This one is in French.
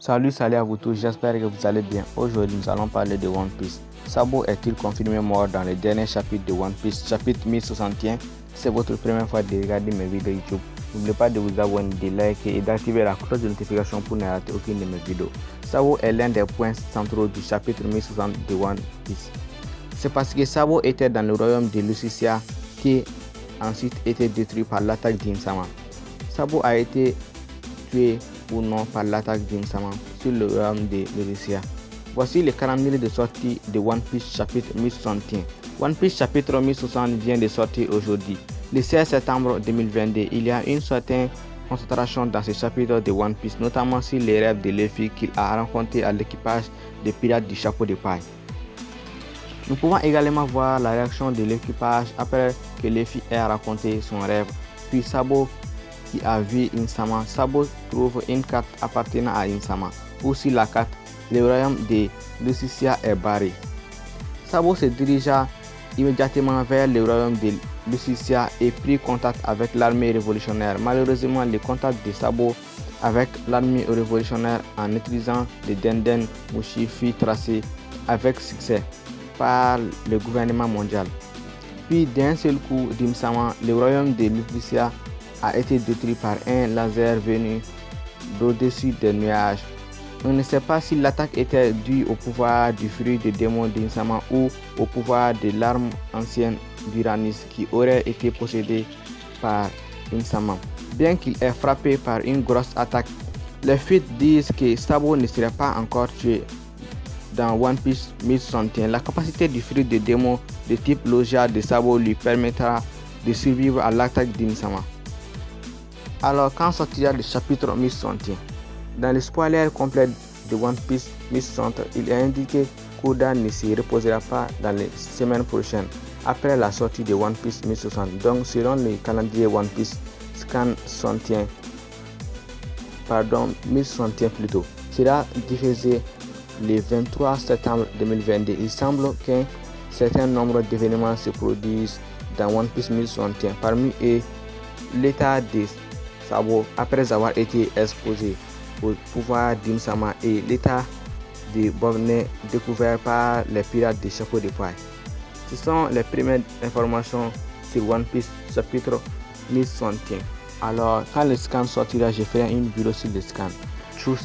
Salut à vous tous, j'espère que vous allez bien. Aujourd'hui, nous allons parler de One Piece. Sabo est-il confirmé mort dans le dernier chapitre de One Piece, chapitre 1061? C'est votre première fois de regarder mes vidéos YouTube. N'oubliez pas de vous abonner, de liker et d'activer la cloche de notification pour ne rater aucune de mes vidéos. Sabo est l'un des points centraux du chapitre 1060 de One Piece. C'est parce que Sabo était dans le royaume de Lucicia qui ensuite été détruit par l'attaque d'Insama. Sabo a été tué ou non par l'attaque d'Insama sur le royaume de Lucicia. Voici le calendrier de sortie de One Piece chapitre 1061. One Piece chapitre 1060 vient de sortir aujourd'hui. Le 16 septembre 2022, il y a une certaine concentration dans ce chapitre de One Piece, notamment sur les rêves de Luffy qu'il a rencontré à l'équipage des pirates du chapeau de paille. Nous pouvons également voir la réaction de l'équipage après que Luffy ait raconté son rêve. Puis Sabo qui a vu Insama. Sabo trouve une carte appartenant à Insama. Aussi la carte, le royaume de Lucicia est barré. Sabo se dirigea immédiatement vers le royaume de Lucicia et prit contact avec l'armée révolutionnaire. Malheureusement, le contact de Sabo avec l'armée révolutionnaire en utilisant le Denden Mushi fut tracé avec succès par le gouvernement mondial. Puis d'un seul coup d'Insama, le royaume de Lucicia a été détruit par un laser venu d'au-dessus des nuages. On ne sait pas si l'attaque était due au pouvoir du fruit de démon d'Insama ou au pouvoir de l'arme ancienne d'Uranus qui aurait été possédée par Insama. Bien qu'il ait frappé par une grosse attaque, les fuites disent que Sabo ne serait pas encore tué. Dans One Piece 1061, la capacité du fruit de démon de type Logia de Sabo lui permettra de survivre à l'attaque d'Insama. Alors, quand sortira le chapitre 1061? Dans le spoiler complet de One Piece 1060, il est indiqué qu'Oda ne se reposera pas dans les semaines prochaines après la sortie de One Piece 1060. Donc, selon le calendrier One Piece Scan 1061 plutôt, sera diffusé le 23 septembre 2022. Il semble qu'un certain nombre d'événements se produisent dans One Piece 1061. Parmi eux, l'état de Sabo après avoir été exposé au pouvoir d'Insama et l'état de Borgne découvert par les pirates du chapeau de paille. Ce sont les premières informations sur One Piece chapitre 1061. Alors quand le scan sortira, je ferai une vidéo sur le scan. Tchuss.